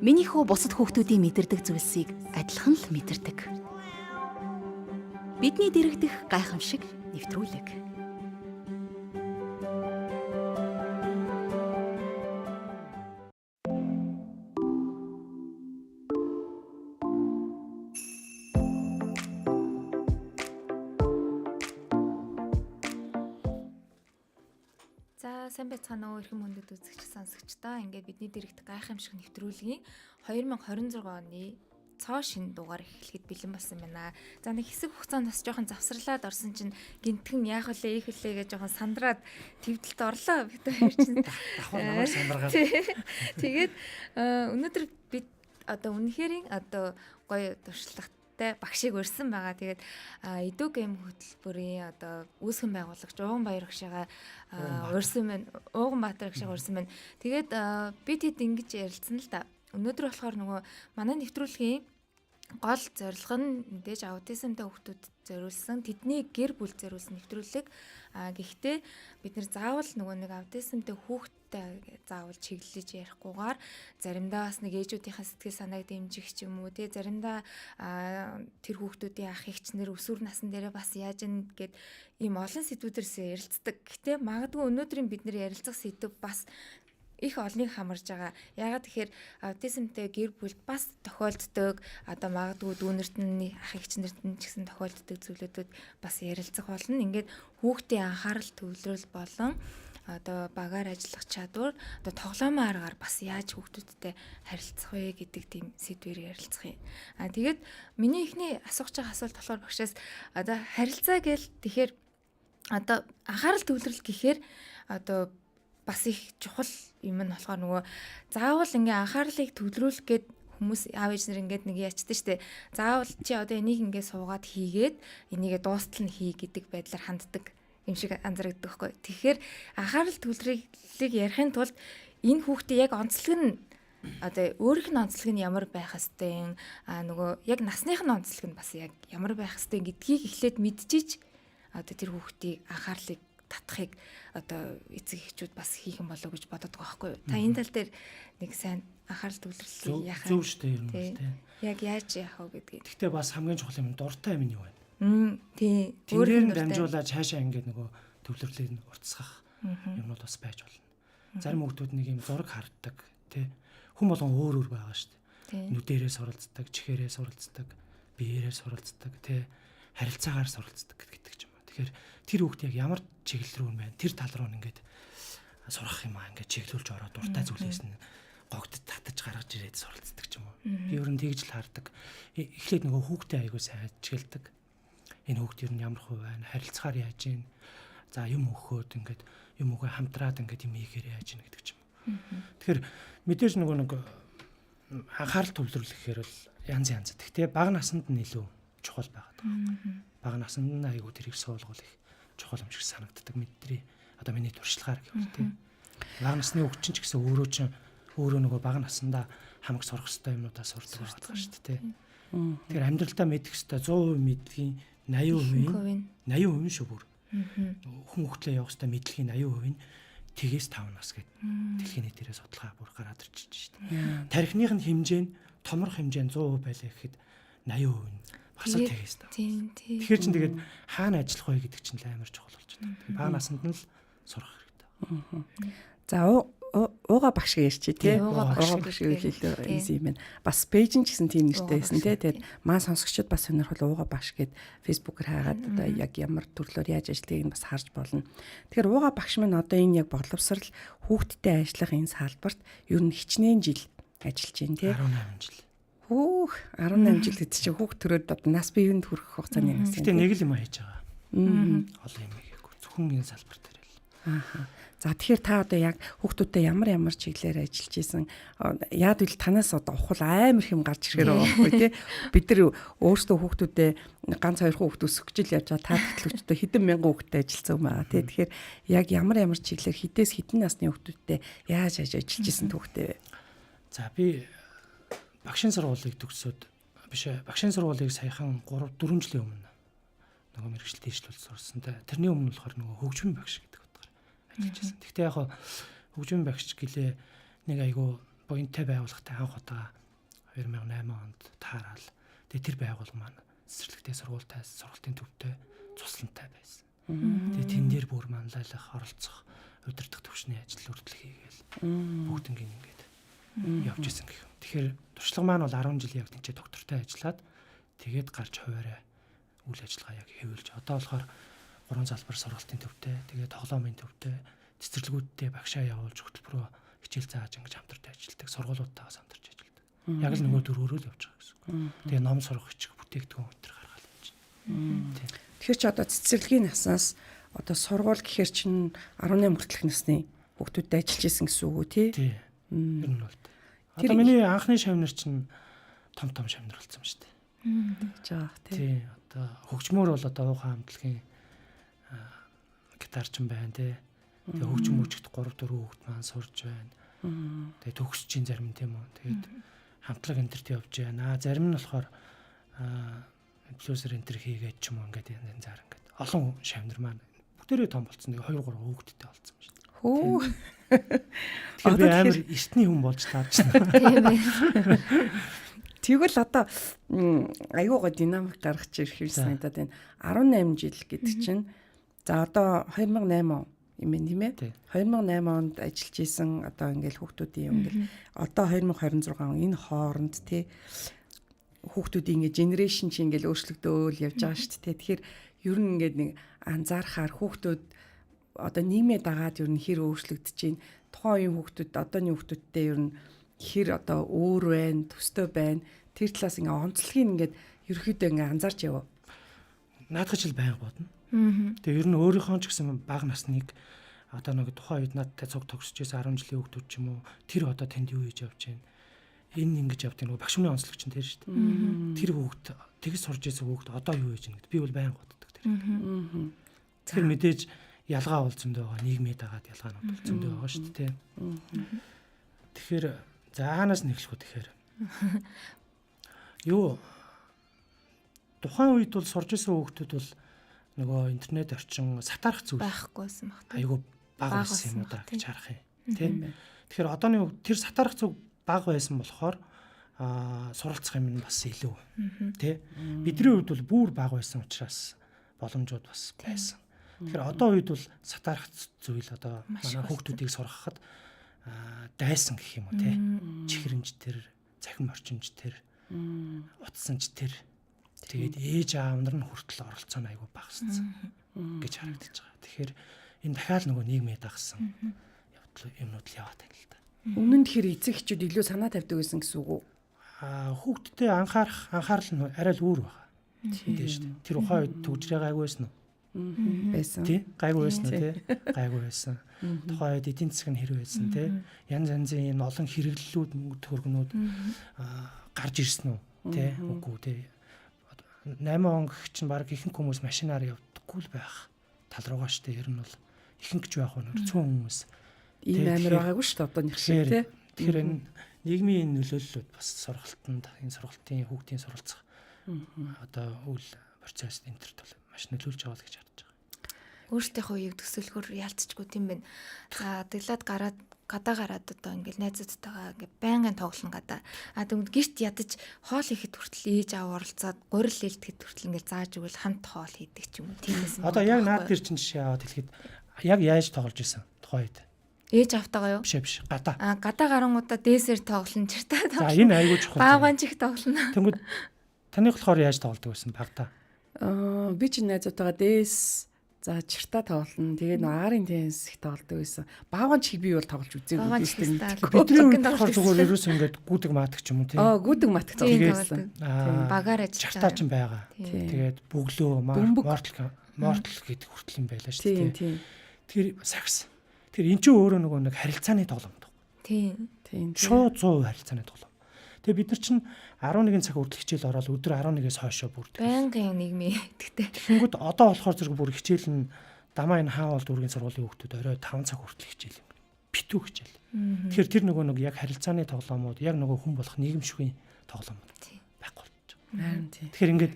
Миний хүү бусад хүүхдүүдийн мэдэрдэг зүйлсийг адилхан л мэдэрдэг. Бидний дэрэгдэх гайхамшиг нэвтрүүлэг. Сайн байцгаана уу эрхэм хүндэт үзэгч сонсогчдоо. Ингээд бидний дэрэгдэх гайхамшиг нэвтрүүлгийн 2026 оны цоо шинэ дугаар эхлэхэд бэлэн болсон байна. За нэг хэсэг хугацаанд бас жоохон завсарлаад орсон чинь гинтхэн яах вүлээ ийх вүлээ гэж жоохон сандраад твдэлд орлоо. Бид хоёр чинь давхар намайг сандраад. Тэгээд өнөөдөр бид одоо үнэхэрийн одоо гоё туршлагатай багшийг урьсан байгаа. Тэгээд Edu Game хөтөлбөрийн одоо үүсгэн байгуулагч Уганбаяр агшаага урьсан байна. Уганбаатар агшаага урьсан байна. Тэгээд бид хэд ингэж ярилцсан л да. Өнөөдөр болохоор нөгөө манай нэвтрүүлгийн гол зорилго нь мэдээж аутизмтай хүүхдүүдэд зориулсан тэдний гэр бүл зориулсан нэвтрүүлэг. Гэхдээ бид нэр заавал нөгөө нэг аутизмтай хүүхдтэй заавал чиглэлж ярихгүйгээр заримдаа бас нэг ээжүүдийнхээ сэтгэл санааг дэмжих ч юм уу тий заримдаа тэр хүүхдүүдийн ах эгчнэр өсвөр насн дээрээ бас яаж ийн гэд ийм олон сэдвүүдэрс ярилцдаг. Гэхдээ магадгүй өнөөдрийн бид нэр ярилцах сэдв бас их олныг хамарж байгаа. Яагаад тэгэхээр аутизмтай гэр бүлд бас тохиолддог одоо магадгүй дүүнерт нь ах эгчнэрт нь ч гэсэн тохиолддог зүйлүүдэд бас ярилцах болно. Ингээд хүүхдийн анхаарал төвлөрөл болон одоо багаар ажиллах чадвар одоо тоглоомын аргаар бас яаж хүүхдүүдтэй харилцах вэ гэдэг тийм сэдвээр ярилцах юм. Тэгээд миний эхний асууж байгаа асуулт болохоор багшаас одоо харилцаа гэл тэгэхээр одоо анхаарал төвлөрөл гэхээр одоо бас их чухал юм нь болохоор нөгөө заавал ингээ анхаарлыг төвлөрүүлэх гээд хүмүүс аав ээж нар ингээд нэг яачдаг штэ. Заавал чи одоо энийг ингээ суугаад хийгээд энийгээ дуустал нь хий гэдэг байдлаар ханддаг юм шиг анзаардаг байхгүй. Тэгэхээр анхаарал төвлөрөлийг ярихын тулд энэ хүүхдээ яг онцлог нь одоо өөрийнх нь онцлог нь ямар байх хэвтэй нөгөө яг насных нь онцлог нь бас яг ямар байх хэвтэй гэдгийг эхлээд мэдчихэж одоо тэр хүүхдийн анхаарлыг татахыг одоо эцэг эхчүүд бас хийх юм болов уу гэж бодод байгаа байхгүй юу. Та энэ тал дээр нэг сайн анхаарал төвлөрөлийг яхаа. Зөв шүү дээ ер нь тий. Яг яаж яах вэ гэдгийг. Гэхдээ бас хамгийн чухал юм дуртай юм нь юу вэ? Тий. Өөрөөр дамжуулаад цаашаа ингээд нөгөө төвлөрлийг уртсгах юмнууд бас байж болно. Зарим хүмүүс нэг юм зураг харддаг тий. Хүн болгон өөр өөр байгаа шүү дээ. Нүдэрээ суралцдаг, чихээрээ суралцдаг, биеэрээ суралцдаг тий. Харилцаагаар суралцдаг гэдэг ч юм. Тэгэхээр тэр хүүхд яг ямар чиглэл рүү юм бэ? Тэр тал руу ингээд сурах юм аа ингээд чиглүүлж ороод дуртай зүйлээс нь гогд татаж гаргаж ирээд суралцдаг ч юм уу. Би ер нь тэгж л хардаг. Эхлээд нөгөө хүүхдээ аягүй сайн ажигладаг. Энэ хүүхд ер нь ямар хувь байна? Харилцаагаар яаж ийн? За юм өгөхөд ингээд юм өгөө хамтраад ингээд юм ийгээр яаж ийн гэдэг ч юм уу. Тэгэхээр мэдээж нөгөө нэг анхаарал төвлөрөл гэхээр бол янз янз. Гэхдээ бага наснд нь илүү чухал байгаад байгаа. Бага наснд нь аягүй тэрийг суулгуул их чухал юм шиг санагддаг мэдэрээ. Одоо миний туршлагаар гэвэл тийм. Бага насны хүүхд чинь ч гэсэн өөрөө нөгөө бага наснда хамаг сурах хэрэгтэй юмудаа сурдаг байгаа шүү дээ. Тэгэхээр амьдралдаа мэдэх хэрэгтэй 100% мэдхийн 80% шүү бүр. Хүн хөлтлөө явах хэрэгтэй мэдлэгийн 80% нь тгээс 5 нас гэдэг дэлхийн нийтээрээ судалгаа бүр гараад ирчихэж шүү дээ. Тарихных нь хэмжээ нь томрох хэмжээ нь 100% байлаа гэхэд 80% нь басаа тгээс таа. Тэгэхээр чинь тэгээд хаана ажиллах вэ гэдэг чинь амар чухал болж байна. Бага наснд нь л сурах хэрэгтэй. За ууга багш ярьчих тий. Ууга багш хэлээ easy юм байна. Бас пэйж нь ч гэсэн тийм нэртэйсэн тий. Тэгээд маань сонсогчдод бас сонирхол ууга багш гэд фэйсбүүкээр хаагаад одоо яг ямар төрлөөр яаж ажиллахыг нь бас харж болно. Тэгэхээр ууга багш минь одоо энэ яг борловсрал хүүхдтэй ажиллах энэ салбарт ер нь хичнээн жил ажиллаж байна тий. 18 жил. 18 жил гэдэг чинь хүүхд төрөөд одоо нас биеинд хүрэх хугацааны нас. Гэтэ нэг л юм хийж байгаа. Олон юм хийхгүй. Зөвхөн энэ салбар дээр л. За тэгэхээр та одоо яг хүүхдүүдтэй ямар чиглэлээр ажиллаж исэн яад үл танаас одоо ухвал амар хэм гарч ирэхээр байгаа байхгүй тий. Бид нар өөрсдөө хүүхдүүдээ ганц хоёр хүүхд өсгөж явж байгаа та хөтөлбөрчтэй хэдэн мянган хүүхдтэй ажилласан юм аа тий. Тэгэхээр яг ямар чиглэлээр хідээс хэдэн насны хүүхдүүдтэй яаж ажиллаж исэн түүхтэй вэ? За би багшийн сургуулийг төгсөөд багшийн сургуулийг саяхан 3-4 жилийн өмнө нөгөө мэргэжилтийн дэвшлүүлэлт сурсан. Тэрний өмнө болохоор нөгөө хөгжмийн багш гэдэг утгаар ажиллаж байсан. Гэхдээ яг хөгжмийн багш гэлээ нэг айгүй буянтай байгууллагатай анх удаа 2008 онд таарал. Тэгээ тэр байгууллага маань цэцэрлэгтэй сургалтын төвтэй цуслантай байсан. Тэгээ тэн дээр бүр манлайлах, оролцох, удирдах төвшний ажил үрдэл хийгээл бүгднийг ингээд явж исэн гэх юм. Тэгэхээр туршлага маань бол 10 жил яг тэнцээ доктортой ажиллаад тэгээд гарч хуваарай үйл ажиллагаа яг хэвлж. Одоо болохоор 3 залбар сургалтын төвтэй, тэгээд тоглоомын төвтэй, цэцэрлэгүүдтэй багшаа явуулж хөтөлбөрөөр хичээл зааж ингэж хамтарч ажилладаг, сургуулиудтайгаас хамтарч ажилладаг. Яг л нөгөө дөрвөөрөө л явж байгаа гэсэн. Тэгээ ном сурах хичээх бүтээгдэхүүн өнтер гаргаад явж байна. Тэгэхээр чи одоо цэцэрлэгийн наснаас одоо сургууль гэхэр чин 18 хүртэлх насны хүүхдүүдтэй ажиллаж исэн гэсэн үг үү тий? Тий. Ер нь бол. Одоо миний анхны шавнар чинь том шавнар болсон юм шүү дээ. За тий. Тий. Одоо хөгжмөр бол одоо уухан хамтлагийн гитарчин байна тий. Тэгээ хөгжим мөчгт 3 4 хүүхд маань сурж байна. Тэгээ төгсөж чинь зарим тийм үү. Тэгээд хамтлаг энтерт явж байна. Зарим нь болохоор инфлюенсер энтер хийгээд ч юм уу ингээд энэ зар ингээд олон шавнар маань бүгдээрээ том болсон. Тэгээ 2 3 хүүхэдтэй болсон юм шүү дээ. Хөө. Тэгэхээр би амар эртний хүн болж таарч байна. Тийм ээ. Тэгвэл одоо аюугаа динамик гаргаж ирэх юм санагдаад байна. 18 жил гэдэг чинь за одоо 2008 он юм байна тийм ээ. 2008 онд ажиллаж исэн одоо ингээл хүүхдүүдийн юм ингээл одоо 2026 он энэ хооронд тий хүүхдүүдийн ингээ генерашн чи ингээл өөрчлөгдөөл явж байгаа шүү дээ. Тэгэхээр ер нь ингээд нэг анзаархаар хүүхдүүд одоо нийгмээ дагаад ер нь хэр өөрчлөгдөж чинь тухайн үеийн хүүхдүүд одооны хүүхдүүдтэй ер нь хэр одоо өөр байна, төстэй байна. Тэр талаас ингээ онцлогийг ингээд ерөөхдөө ингээ анзаарч яваа. Наадах жил байнга бодно. Тэгээ ер нь өөрийнхөө ч гэсэн бага насныг одоо нэг тухайн үед надтай цуг тогсчихээс 10 жилийн хүүхдүүд ч юм уу тэр одоо тэнд юу хийж явж байна. Энэ ингэж явдаг нэг багш мөрийн онцлог чинь тэр шүү дээ. Тэр хүүхд тэгж сурж исэн хүүхд одоо юу хийж байна гэдэг би бол байнга боддог тэр. Тэгэхээр мэдээж ялгаа бол зөндөө байгаа. Нийгмээ дагаад ялгаанууд бол зөндөө байгаа шүү дээ. Тэгэхээр за хаанаас нь эхлэх вэ тэгэхээр? Юу тухайн үед бол сурж исэн хүүхдүүд бол нөгөө интернет орчин сатарах зүйл байхгүйсэн баг. Айгу бага байсан юм уу да гэж харах юм. Тийм. Тэгэхээр одооны тэр сатарах зүйл бага байсан болохоор суралцах юм нь бас илүү. Тэ? Бидний үед бол бүр бага байсан учраас боломжууд бас байсан. Тэгэхээр одоо үед бол сатарах зүйл одоо манай хүүхдүүдийг сургахад дайсан гэх юм уу те. Чихрэмж тэр, цахим орчимж тэр, утасанч тэр. Тэгээд ээж аав нар нь хүртэл оролцоо айгу багассан гэж харагдаж байгаа. Тэгэхээр энэ дахиад нөгөө нийгмээ дагсан юмнууд л яваад байна л да. Өмнө нь тэгэхээр эцэг эхчүүд илүү санаа тавьдаг байсан гэсэн үг үү? Хүүхдтэй анхаарал нь арай л өөр байгаа. Тийм шүү дээ. Тэр ухаан үед төгжрээ гайгүй байсан уу? Байсан. Тий? Гайгүй байсан уу тий? Гайгүй байсан. Тухайн үед эдийн засаг нь хэрэг байсан тий? Янз янзын энэ олон хэрэглэлүүд мөнгө төгрөгнүүд гарч ирсэн үү? Тий? Үгүй тий. 8 он гэх чинь баг ихэнх хүмүүс машинаар явдаггүй л байх тал руугаа штэ ер нь бол ихэнх ч байх нь цөөн хүмүүс ийм амир байгаагүй штэ одооних шиг тий. Тэгэхээр энэ нийгмийн нөлөөллүүд бас сургалтанд энэ сургалтын хүүхдийн суралцах одоо үйл процесс энтерт бол маш нөлөөлж байгаа л гэж харж байгаа. Өөртөөхөө үеийг төсөөлөхөр яалтчгүй тийм байна. За тэглээд гадаа гараад одоо ингээл найзуудтайгаа ингээ байнгын тоглоно гадаа. Тэгвэл гэрт ядаж хоол ихэд хүртэл ээж аав оролцоод гурил ээлдэхэд хүртэл ингээ зааж өгвөл хамт хоол хийдэг ч юм уу. Тиймээс. Одоо яг наад дээр чинь жишээ аваад хэлэхэд яг яаж тоглож исэн тухайн үед? Ээж автагаа юу? Биш. Гадаа. Гадаа гарангуудаа дээсээр тоглоно, чиртаа тоглоно. За энэ айгүй чухал. Баагаан чих тоглоно. Тэнгүүд таны болохоор яаж тоглодог байсан багтаа? Би ч найзуудтайгаа дээс за чирта тоглоно. Тэгээ нарын тенс их тоглодог байсан. Баагаан чих би бол тоглож үзээгүй гэсэн. Бидний үед болохоор зүгээр ерөөс ингээд гүдэг маадаг ч юм уу тийм. Гүдэг матдаг тоглосон. Багаар ажиллаж чартаа ч байгаа. Тэгээд бөглөө мортал гэдэг хүртэл юм байлаа шүү дээ. Тэр сакс. Тэр эн чинь өөрөө нөгөө нэг харилцааны тоглоом. Тийм. Шууд 100% харилцааны тоглоом. Тэгээ бид нар чинь 11 цаг хүртэл хичээл ороод өдөр 11-ээс хойшоо бүрдэг. Байнгын нийгмийн гэдэгтэй. Тэгэнгүүт одоо болохоор зэрэг бүр хичээл нь дамаа энэ хаан болд үргийн сургуулийн хүүхдүүд орой 5 цаг хүртэл хичээл юм. Битүү хичээл. Тэгэхээр тэр нөгөө нэг яг харилцааны тоглоомууд, яг нөгөө хүн болох нийгэмшгийн тоглоомууд байхгүй болж байгаа. Тэгэхээр ингээд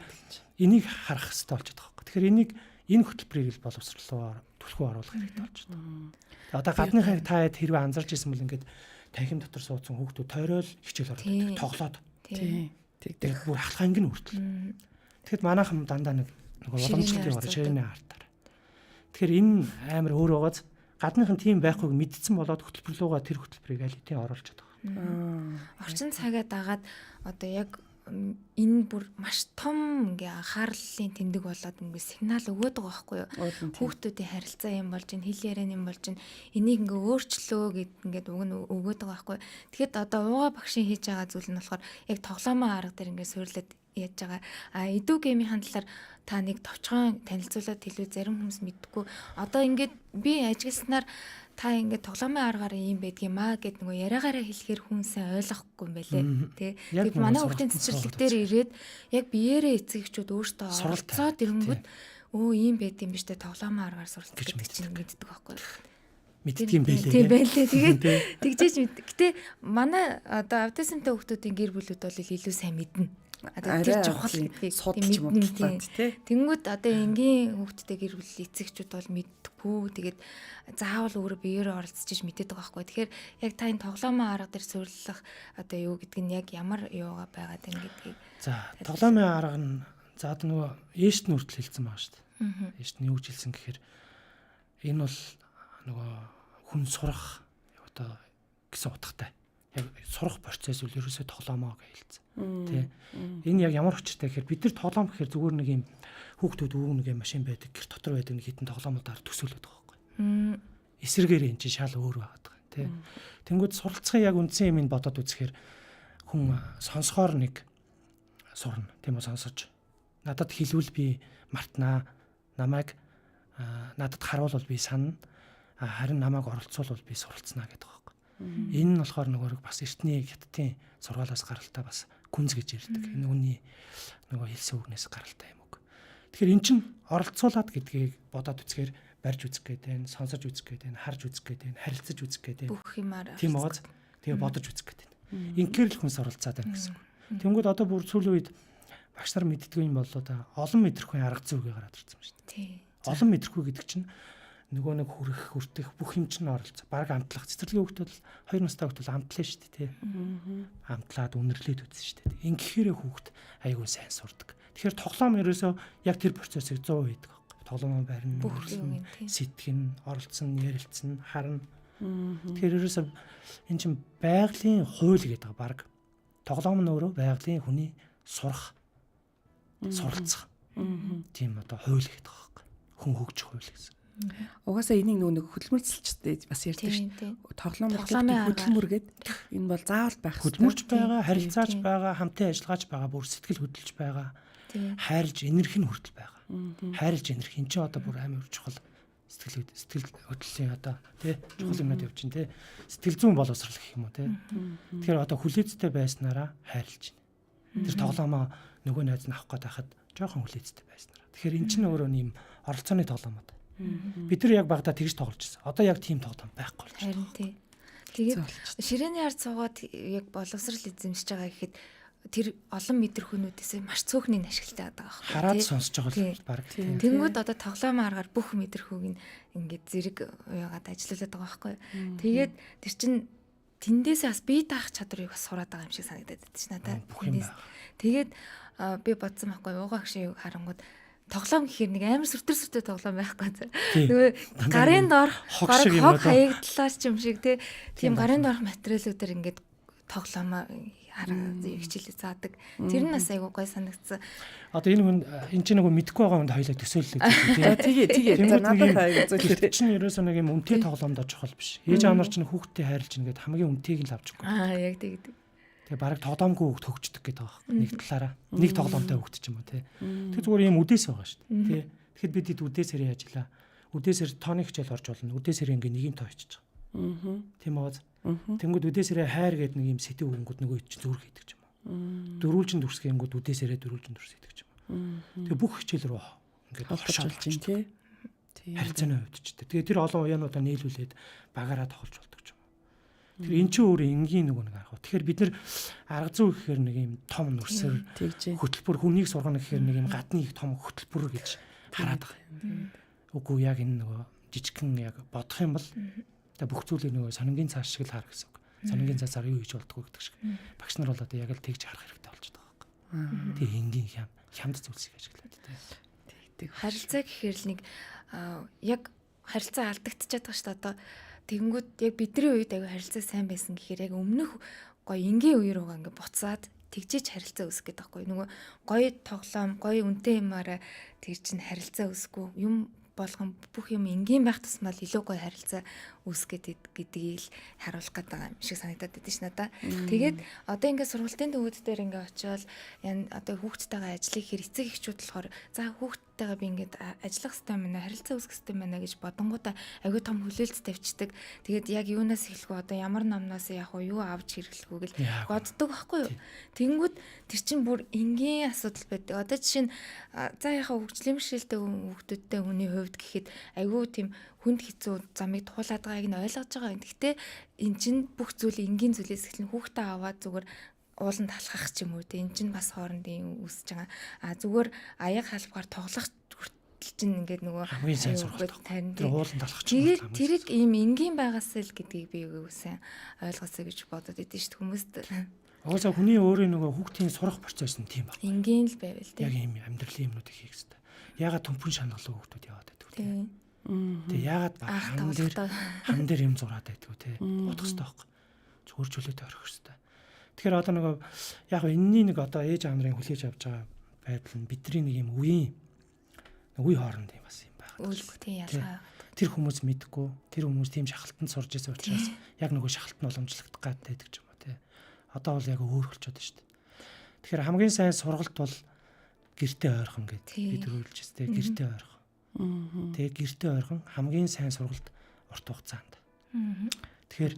энийг харах хэрэгтэй болж байгаа байхгүй. Тэгэхээр энэ хөтөлбөрийг л боловсролоо төлхөө оруулах хэрэгтэй болж байна. Одоо гадныхаа таад хэрвээ анзарч ирсэн бол ингээд танхим дотор суудсан хүүхдүүд тойрол хичээл ороод байдаг. Тоглоод. Тийм. Тэгээд бүр ахлах ангийн хүртэл. Тэгэхэд манайхан дандаа нэг уламжлалын яваа ширээний артаар. Тэгэхээр энэ амар өөр байгааз гадныхан тийм байхгүйг мэдсэн болоод хөтөлбөрлөөгөө тэр хөтөлбөрийг аль хэдийн оруулж чаддаг. Орчин цагаа дагаад одоо яг энэ бүр маш том ингээ анхаарлын тэмдэг болоод ингээ сигнал өгöd байгаа байхгүй юу? Хүүхдүүдийн харилцаа юм болж ин хэл яриан юм болж ин энийг ингээ өөрчлөө гэд ингээд уг нь өгöd байгаа байхгүй юу? Тэгэхэд одоо ууга багшийн хийж байгаа зүйл нь болохоор яг тоглоомын арга дээр ингээ суйрлаад яаж байгаа. Эдүү геймийн хандлаар та нэг товчхон танилцуулаад хэлвэ зарим хүмүүс мэдхгүй. Одоо ингээд би ажигласнаар та ингээд тоглоомын аргаар юм байдгиймаа гэд нөгөө яриагаараа хэлэхээр хүн сайн ойлгохгүй юм байлээ. Тэгээд манай хүүхдийн цэцэрлэг дээр ирээд яг биеэрээ эцэгчүүд өөртөө оролцоод ирэнгүүт өө ийм байд юм биш үү тоглоомын аргаар суралцах гэж чинь мэддэг байхгүй юу? Мэддэг юм байлээ. Тийм байлээ. Тэгээд тэгжээж гэтээ манай одоо аутизмтай хүүхдүүдийн гэр бүлүүд бол илүү сайн мэднэ. Тэр чухал гэдгийг мэднэ тий. Тэнгүүд одоо энгийн хүүхдтэй гэр бүл эцэгчүүд бол мэддэггүй. Тэгээд заавал өөрөө биеэрээ оролцож мэдээд байгаа байхгүй. Тэгэхээр яг та энэ тоглоомын арга дээр суйрлах одоо юу гэдэг нь яг ямар юугаа байгаад байна гэдгийг. За тоглоомын арга нь за одоо нөгөө ээшт нь хүртэл хэлсэн байгаа шүү дээ. Ээшт нь юу гэж хэлсэн гэхээр энэ бол нөгөө хүн сурах одоо гэсэн утгатай. Яг сурах процесс үл ерөөсөө тоглоомоо гэж хэлсэн. Тэ. Энэ яг ямар учиртай гэхээр бид нар тоглоом гэхээр зүгээр нэг юм хүүхдүүд нэг юм машин байдаг, гэр дотор байдаг нэг хитэн тоглоомудаар төсөөлөд байгаа байхгүй. Эсрэгээр эн чинь шал өөр байгаа тэ. Тэнгүүд суралцахын яг үндсэн юм ин бодоод үзэхээр хүн сонсохоор нэг сурна. Тийм үү сонсож. Надад хэлвэл би мартнаа. Намайг надад харуулвал би санана. Харин намайг оролцуулвал би суралцнаа гэдэг байгаа. Энэ нь болохоор нөгөө бас эртний хятадын сургаалаас гаралтай бас гүнз гэж ярьдаг. Энэ үний нөгөө хэлсэн үгнээс гаралтай юм үг. Тэгэхээр эн чинь оролцуулаад гэдгийг бодоод үзэхээр барьж үзэх гээд байна, сонсож үзэх гээд байна, харж үзэх гээд байна, харилцаж үзэх гээд байна. Бүх юмар. Тийм бооз. Тэгээ бодож үзэх гээд байна. Ингээр л хүнс оролцоод байна гэсэн үг. Тэнгүүд одоо бүр сүүлийн үед багш нар мэддэггүй юм болоо да олон мэдрэхгүй арга зүйгээ гараад ирсэн юм шүү дээ. Тийм. Олон мэдрэхгүй гэдэг чинь нөгөө нэг хүрэх бүх юм чинь оролцоо. Бараг амтлах цэцэрлэгийн хүүхдүүд 2 настай хүүхдүүд амтлаа шүү дээ, тий. Амтлаад үнэрлээд үзсэн шүү дээ. Ингэхээр хүүхд айгүй сайн сурдаг. Тэгэхээр тоглоом ерөөсөө яг тэр процессыг 100% хийдэг байхгүй. Тоглоом барина, сэтгэн, оролцсон, ярилцсан, харна. Тэгэхээр ерөөсөө эн чинь байгалийн хууль гэдэг баг. Тоглоом нь өөрөө байгалийн хүний сурах, суралцах. Тийм одоо хууль гэдэг байхгүй. Хүн хөгжих хууль гэсэн. Угаасаа энийг нэг хөдөлмөрчлөлттэй бас ярьдаг шүү дээ. Тоглоомын хөдөлмөр гэдэг энэ бол заавал байх. Хөдөлмөрч байгаа, харилцаач байгаа, хамтын ажиллагаач байгаа, бүр сэтгэл хөдлөж байгаа. Хайрлж энерги нь хүртэл байгаа. Хайрлж энерги энэ ч одоо бүр амар чухал сэтгэл хөдлөлийн одоо тий чухал юмнууд явж байна тий. Сэтгэл зүйн боловсрол гэх юм уу тий. Тэгэхээр одоо хүлээцтэй байснараа хайрлж байна. Тэр тоглоомоо нөгөө найз нь авах гээд байхад жоохон хүлээцтэй байснараа. Тэгэхээр эн чинь өөрөө нэм оролцооны тоглоомод. Бид нар яг багада тэгж тоглож байсан. Одоо яг тийм тоглоом байхгүй болж байна. Харин тий. Тэгээд ширээний ард суугаад яг боловсрал эзэмшиж байгаа гэхэд тэр олон мэдрэхүүнүүдээс маш цөөхний ашигтай байгаа байхгүй. Хараад сонсож байгаа л баг. Тэнгүүд одоо тоглоомын аргаар бүх мэдрэхүүг ингээд зэрэг яагаад ажиллаулаад байгаа байхгүй. Тэгээд тэр чин тэндээсээ бас бие даах чадрыг бас сураад байгаа юм шиг санагдаад байна ч надад. Тэгээд би бодсон байхгүй уугаа гшээ харангууд тоглоом гэхээр нэг амар сүртэр тоглоом байхгүй. Нөгөө гарын доор хог хаягдлаач юм шиг тийм гарын доорх материалуудаар ингээд тоглоомоо хичээлээ заадаг. Тэр нь бас айгуу гой санагдсан. Одоо энэ хүн эн чинь нөгөө мэдгүй байгаа хүнд хоёлаа төсөөллөө тийм. Тэгээ. Надад айгуу зөвлөлтэй. чинь ерөөсөө нэг юм үнэтэй тоглоомдоо чухал биш. Ээж аав нар чинь хүүхдтэй хайрлж ингээд хамгийн үнэтэйг л авч өгөх. Яг тэгдэг. Тэгээ бараг тоглоомгүй хүүхд хөгждөг гэдэг байгаа юм. Нэг талаараа нэг тоглоомтой хүүхд ч юм уу тий. Тэг зүгээр юм үдээс байгаа шүү дээ. Тий. Тэгэхэд бид хэд үдээсэрээ ажиллаа. Үдээсэр тооны хичээл орж болно. Үдээсэр ингээ нэг юм тоо очиж байгаа. Тийм үү? Тэнгүүд үдээсэрээ хайр гэдэг нэг юм сэтэв өнгөд нөгөө чинь зүрх хийдэг ч юм уу. Дөрвөлжин дүрсгэнгүүд үдээсэрээ дөрвөлжин дүрс хийдэг ч юм уу. Тэгээ бүх хичээл рүү ингээ холшоолж чинь тий. Харилцааны хувьд ч тий. Тэгээ тэр олон уяануудаа нийлүүлээд багаараа тоглож болдог ч юм уу. Тэр эн чинь өөрөө энгийн нөгөө нэг арга. Тэгэхээр бид нар арга зүй гэхээр нэг юм том нүрсэр хөтөлбөр хүнийг сургана гэхээр нэг юм гадны их том хөтөлбөр гэж хараад байгаа. Үгүй яг энэ нөгөө жижигхэн яг бодох юм бол тэгээ бүх зүйлийг нөгөө сонингийн цааш шиг л хар гэсэн үг. Сонингийн цаасаар юу хийж болдгоо гэдэг шиг. Багш нар бол одоо яг л тэгж харах хэрэгтэй болж байгаа байхгүй. Тэгээ энгийн хямд зүйлсийг ажиглаад Тэг. Харилцаа гэхээр л нэг яг харилцаа алдагдчихад байгаа шүү дээ. Одоо тэгэнгүүт яг бидний үед аяга харилцаа сайн байсан гэхээр яг өмнөх гоё энгийн үе рүүгээ ингээ буцаад тэгжиж харилцаа үүсгэх гэдэг байхгүй. Нөгөө гоё тоглоом, гоё үнэтэй юмараа тэр чинь харилцаа үүсэхгүй юм болгон бүх юм энгийн байх тусмал илүү гоё харилцаа үүсгээд гэдгийг л харуулах гэдэг юм шиг санагдаад байдаг ш надаа. Тэгээд одоо ингээд сургалтын төвүүд дээр ингээд очиод одоо хүүхдтэйгээ ажлыг хэр эцэг эхчүүд болохоор за хүүхдтэйгээ би ингээд ажиллах хэрэгтэй байна, харилцаа үүсгэх хэрэгтэй байна гэж бодонгуудаа аягүй том хүлээлт тавьчихдаг. Тэгээд яг юунаас эхлэх вэ? Одоо ямар номноос яг юу авч хэрэглэх вэ гэж боддог байхгүй юу? Тэнгүүд тэр чинь бүр энгийн асуудал байдаг. Одоо жишээ нь за яхаа хөгжлийн бэрхшээлтэй хүүхдүүдтэй хүний хувьд гэхэд аягүй тийм хүнд хэцүү замыг туулаад байгааг нь ойлгож байгаа юм. Гэхдээ эн чинь бүх зүйл энгийн зүйлээс эхлэн хүүхдээ аваад зүгээр ууланд талхах ч юм уу те. Эн чинь бас хоорондын үүсэж байгаа. Зүгээр аяг халбгаар тоглох хүртэл чинь ингээд нөгөө хамгийн сайн сургалт тань тэр ууланд талхах ч юм уу. Тэгээд тэрийг ийм энгийн байгаас л гэдгийг би үгүй сайн ойлгосоо гэж бодод идэв шүү дээ хүмүүст. Угаасаа хүний өөрийн нөгөө хүүхдийн сурах процесс нь тийм байна. Энгийн л байвал те. Яг ийм амьдралын юмнууд хийх хэрэгтэй. Ягаад төмпөн шаналлуу хүүхдүүд яваад байдаг вэ? Тэгээ ягаад хан дээр юм зураад байдгүй те бодох хэрэгтэй байхгүй. Зүгээр чөлөөтэй орох хэрэгтэй. Тэгэхээр одоо нөгөө яг энэний нэг одоо ээж аав нарын хүлээж авч байгаа байдал нь бидний нэг юм үе хооронд юм бас юм байна. Үгүй тийм ялгаа. Тэр хүмүүс мэдгүй, тэр хүмүүс тийм шахалтанд сурж байсан учраас яг нөгөө шахалт нь уламжлагдах гад байдаг ч юм уу те. Одоо бол яг өөр болчиход байна шүү дээ. Тэгэхээр хамгийн сайн сургалт бол гэртээ ойрхон гэдэг бид төрүүлж өстэй гэртээ ойрхон. Тэгээ гэртээ ойрхон хамгийн сайн сургалт урт хугацаанд. Тэгэхээр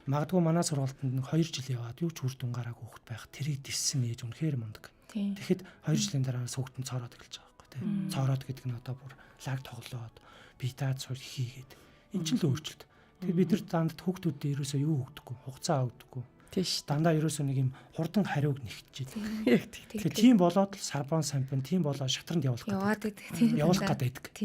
магадгүй манай сургалтанд 2 жил яваад юу ч үр дүн гараагүй хүүхэд байх тэрийг диссэн ээж үнэхээр мундаг. Тэгэхэд 2 жилийн дараа хүүхэд нь цоороод эхэлж байгаа байхгүй тийм. Цоороод гэдэг нь одоо бүр лаг тоглоод битаад сууж хийгээд эн чинь л өөрчлөлт. Тэгээд бид нар дандаа хүүхдүүдэд ерөөсөө юу өгдөггүй, хугацаа өгдөггүй. Тийш. Дандаа ерөөсөө нэг юм хурдан хариуг нэгтжээд. Яг тэгэхээр тийм болоод л сарбан сампин тийм болоод шатранд явуулах гэдэг. Явуулах гэдэг.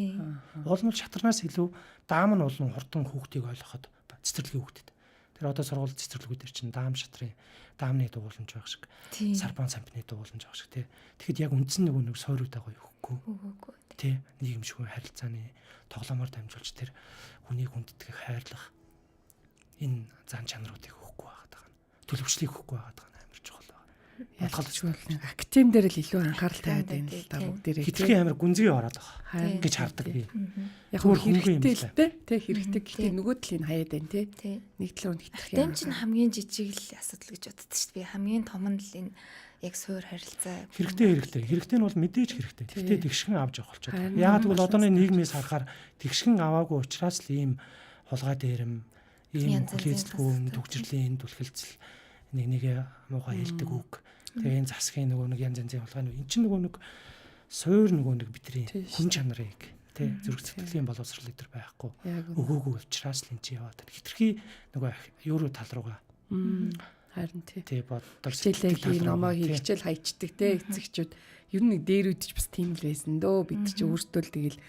Уул нь шатарнаас илүү даам нь болон хурдан хүүхдийг ойлгоход цэцэрлэгийн хүүхдэд. Тэр одоо сургууль цэцэрлэгүүдэр чинь даам шатрын даамны дууламж байх шиг. Сарбан сампины дууламж байх шиг тий. Тэгэхэд яг үндсэн нэг сойруудаа гоё өгөхгүй. Тий. Нийгэмшгүй харилцааны тоглоомоор дамжуулж тэр хүнийг хүндэтгийг хайрлах энэ зан чанаруудыг өгөхгүй байгаа. Төлөвчлийг өгөхгүй байгаа амар чухал байна. Ялгалзгүй актив дээр л илүү анхаарал тавиад байна л да бүгдээрээ. Хитрхийн амар гүнзгий ороод байгаа гэж хардаг би. Яг хэрэгтэй л те хэрэгтэй гэхдээ нөгөө талыг хаяад байна те. Нэг талаар хитрхийн. Тэм чинь хамгийн жижиг л асуудал гэж боддог шүү дээ. Би хамгийн том нь л энэ яг суур харилцаа. Хэрэгтэй нь бол мэдээж хэрэгтэй. Гэхдээ тэгшхэн авч явах болчиход. Яг тэгвэл одооны нийгмээс харахаар тэгшхэн аваагүй учраас л ийм хулгай дээрэм ийм хүлээцлгүй төгжрлийн түлхэлцэл нэгээ муухай хэлдэг үг. Тэгээ энэ засгийн нөгөө нэг янз янзын хулгай нь эн чинь нөгөө нэг суур нөгөө нэг бидний хүн чанарыг тий зүрх сэтгэлийн боловсрол өдр байхгүй өгөөгүй учраас л энэ чи яваад байна. Хитрхи нөгөө евро тал руугаа харин тий боддог сэтгэлийн номоо хийгчэл хайчдаг те эцэгчүүд ер нь дээрүүд ч бас тийм л байсан дөө бид чи өөртөө л тэгэл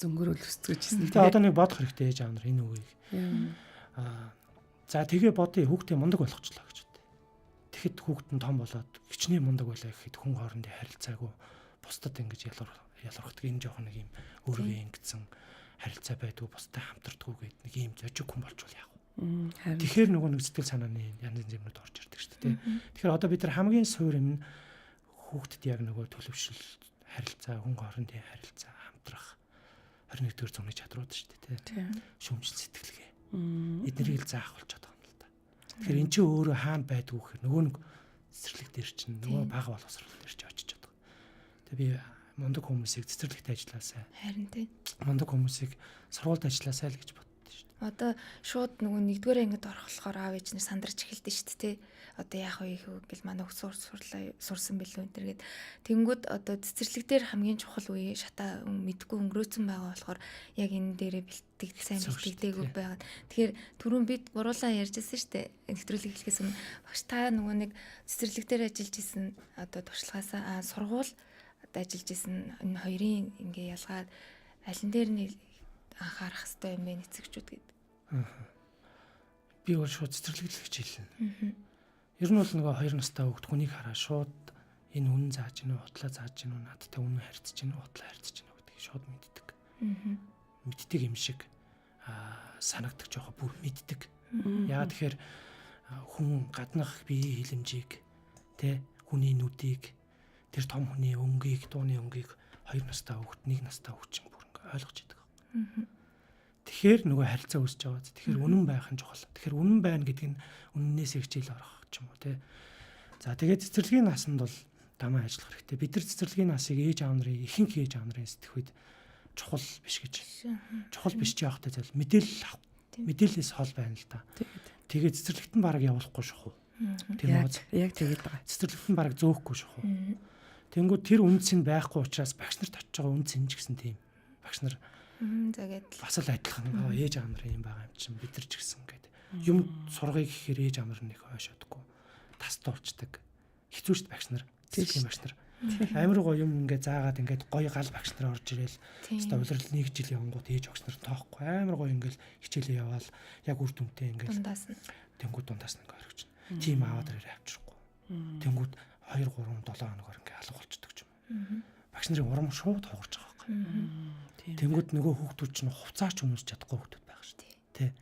зөнгөрөөл өсцгөөжсэн. Тэгээ одоо нэг бодох хэрэгтэй ээж аав нар энэ үгийг. За тэгээ бодъё хүүхдээ мундаг болгочлаа гэж үү. Тэгэхэд хүүхэд нь том болоод хичнээн мундаг байлаа гэхэд хүн хоорондын харилцаагүй бусдад ингэж ялгархдаг энэ жоох нэг юм өөргөө ингэсэн харилцаа байдгүй бусдад хамтардгүй гэдэг нэг юм зожиг хүн болчвол яах вэ? Тэгэхээр нөгөө нэг сэтгэл санааны янз янзын юмнууд орж ирдэг шүү дээ. Тэгэхээр одоо бид нар хамгийн суур юм хүүхдэд яг нөгөө төлөвшил харилцаа хүн хоорондын харилцаа хамтрах 21-р зууны чадрууд шүү дээ. Шүүмжил сэтгэлгээ. Эднэрийг л заах болчиход байгаа юм л да. Тэгэхээр эн чинь өөрөө хаана байдгүй гэхээр нөгөө нэг цэцэрлэг дээр чинь нөгөө бага боловсрол дээр ч очиж байгаа. Тэгээ би мундаг хүмүүсийг цэцэрлэгт ажиллаасаа. Харин тийм. Мундаг хүмүүсийг сургуульд ажиллаасаа л гэж боддоо шүү дээ. Одоо шууд нөгөө нэгдүгээр ангид орох болохоор аав ээж нь сандарч эхэлдэж шүү дээ. Одоо яах вэ гэл манай хөх сурсан билүү энэ төргээд тэнгүүд одоо цэцэрлэг дээр хамгийн чухал үе шата мэдгүй өнгөрөөцөн байгаа болохоор яг энэ дээрээ бэлтгэдэг сайн бэлтгэдэг байгаад тэгэхээр түрүүн бид гуруулаа ярьжсэн шүү дээ нэвтрүүлэг хэлэхээс өмнө багш та нөгөө нэг цэцэрлэг дээр ажиллаж исэн одоо туршлагаасаа сургууль ажиллаж исэн энэ хоёрын ингээ ялгаад аль нь дээр нь анхаарах хэрэгтэй юм бэ эцэгчүүд гэдэг. би бол шууд цэцэрлэгдэл гэж хэлнэ. Ер нь бол нөгөө 2 настай хүүхд хүнийг хараа шууд энэ үнэн зааж гинөө, хутлаа зааж гинөө, надтай үнэн харьцаж гинөө, хутлаа харьцаж гинөө гэдгийг шууд мэддэг. Мэддэг юм шиг санагдаг жоохон бүр мэддэг. Яагаад тэгэхээр хүн гаднах биеийн хилэмжийг тэ хүний нүдийг тэр том хүний өнгийг, дууны өнгийг 2 настай хүүхд, 1 настай хүүхд чинь бүр ингээ ойлгож идэг. Тэгэхээр нөгөө харилцаа үүсэж байгаа. Тэгэхээр үнэн байх нь чухал. Тэгэхээр үнэн байна гэдэг нь үннээс хичээл орох ч юм уу тий. За тэгээд цэцэрлэгийн насанд бол дамаа ажиллах хэрэгтэй. Бид нар цэцэрлэгийн насыг ээж аав нарын ихэнх ээж аав нарын сэтгэхүйд чухал биш гэж. Чухал биш ч явахтай зал мэдээлэл авах. Мэдээлэлээс хол байна л да. Тэгээд цэцэрлэгт нь бараг явуулахгүй шахуу. Тэр яг тэгээд байгаа. Цэцэрлэгт нь бараг зөөхгүй шахуу. Тэнгүүд тэр үнц нь байхгүй учраас багш нарт очиж байгаа үнц нь ч гэсэн тийм. Багш нар тэгээд бас л адилхан ээж аав нарын юм байгаа юм чинь бид нар ч гэсэн ингээд юм сургая гэхээр ээж аав нар нэг хойшоодгүй тас дуурчдаг. Хэцүү шít багш нар, цэцэрлэгийн багш нар. Амар гоё юм ингээд заагаад ингээд гоё гал багш нар орж ирэл. Хэвээ улирал 1 жил явангууд ээж багш нар тоохгүй амар гоё ингээд хичээлээ яваал яг үр дүнтэй ингээд тэнгууд дундаас нь ингээд орчихно. Тим аваад ирээ авчрахгүй. Тэнгууд 2 3 7 хоногор ингээд алга болчихдог ч юм. Багш нарын урам шууд хугарч байгаа байхгүй. Тэнгууд нөгөө хүүхдүүд чинь хувцаач өмсөж чадахгүй хүүхдүүд байгаа шүү дээ.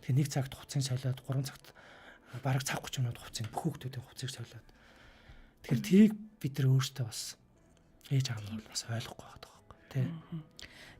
Тэгээ 1 цагт хувцсыг солиод 3 цагт бараг цаг 30 минут хувцсыг бүх хүүхдүүдийн хувцсыг солиод. Тэгэхээр тийг бид нар өөртөө бас ээж аав нь бас ойлгохгүй байгаа байхгүй тий.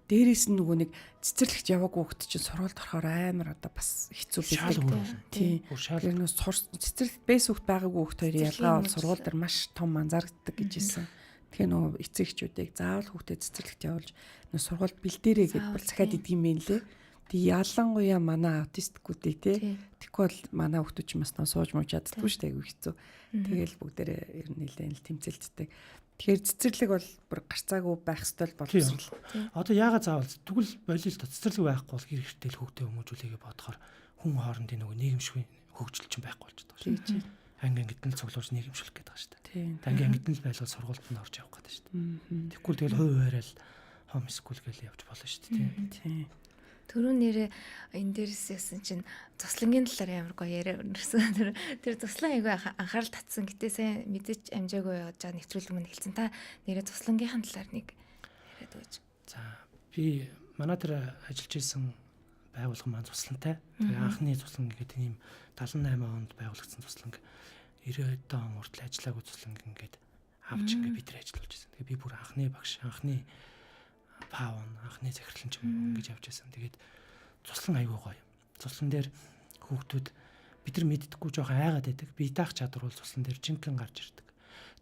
Дээрээс нь нөгөө нэг цэцэрлэгт яваагүй хүүхд чинь сургуульд орохоор амар одоо бас хэцүү байдаг. Тий. Тэр нөө цэцэрлэгт бэс хүүхд байгаагүй хүүхд хоёрын ялгаа бол сургууль дээр маш том анзаардаг гэж хэлсэн. Тэгэхээр нөгөө эцэг эхчүүдийг заавал хүүхдэд цэцэрлэгт явуулж нөгөө сургуульд бэлдээрээ гэж бол захиад идэг юм байна лээ. Тэг ялангуяа манай аутисткуудыг тий. Тэгэхгүй бол манай хүүхдүүд ч бас сууж мууж чаддаггүй шүү дээ, айгүй хэцүү. Тэгэл бүгдээрээ ер нь нэлээд л тэмцэлцдэг. Тэгэхээр цэцэрлэг бол бүр гарцаагүй байх ёстой боловсрол. Одоо яагаад заавал тэгвэл болио л цэцэрлэг байхгүй бол гэр хэртэл хүүхдээ хүмүүжүүлээгээ бодохоор хүн хоорондын нөгөө нийгэмшгүй хөгжил чинь байхгүй болчиход байгаа шүү дээ. Анги ангидэн л цуглуулж нийгэмшүүлэх гээд байгаа шүү дээ. Анги ангидэн л байлгал сургуульд нь орж явах гэдэг шүү дээ. Тэгвэл тэгэл хувь хуваарай л хом скул гээл явж болно шүү дээ. Тийм. Төрөө нэрээ энэ дээрээс ясан чинь цуслангийн талаар ямар гоё яриа өрнөсөн. Тэр цуслан айгүй анхаарал татсан. Гэтэ сайн мэдээч амжаагүй явж байгаа нэвтрүүлэг мань хэлсэн. Та нэрээ цуслангийнхын талаар нэг яриад өгөөч. За би манай тэр ажиллаж исэн байгууллага маань цуслантай. Тэгээ анхны цуслан гэдэг ийм 78 онд байгуулагдсан цуслан 90 он хүртэл ажиллаагүй цуслан ингээд авч ингээд бид нар ажиллаж байсан. Тэгээ би бүр анхны багш, анхны паун, анхны захирлан ч юм ингэж явж байсан. Тэгээд цуслан аягүй гоё. Цуслан дээр хүүхдүүд бид нар мэддэггүй жоохон айгаад байдаг. Бие даах чадвар бол цуслан дээр жинхэнэ гарч ирдэг.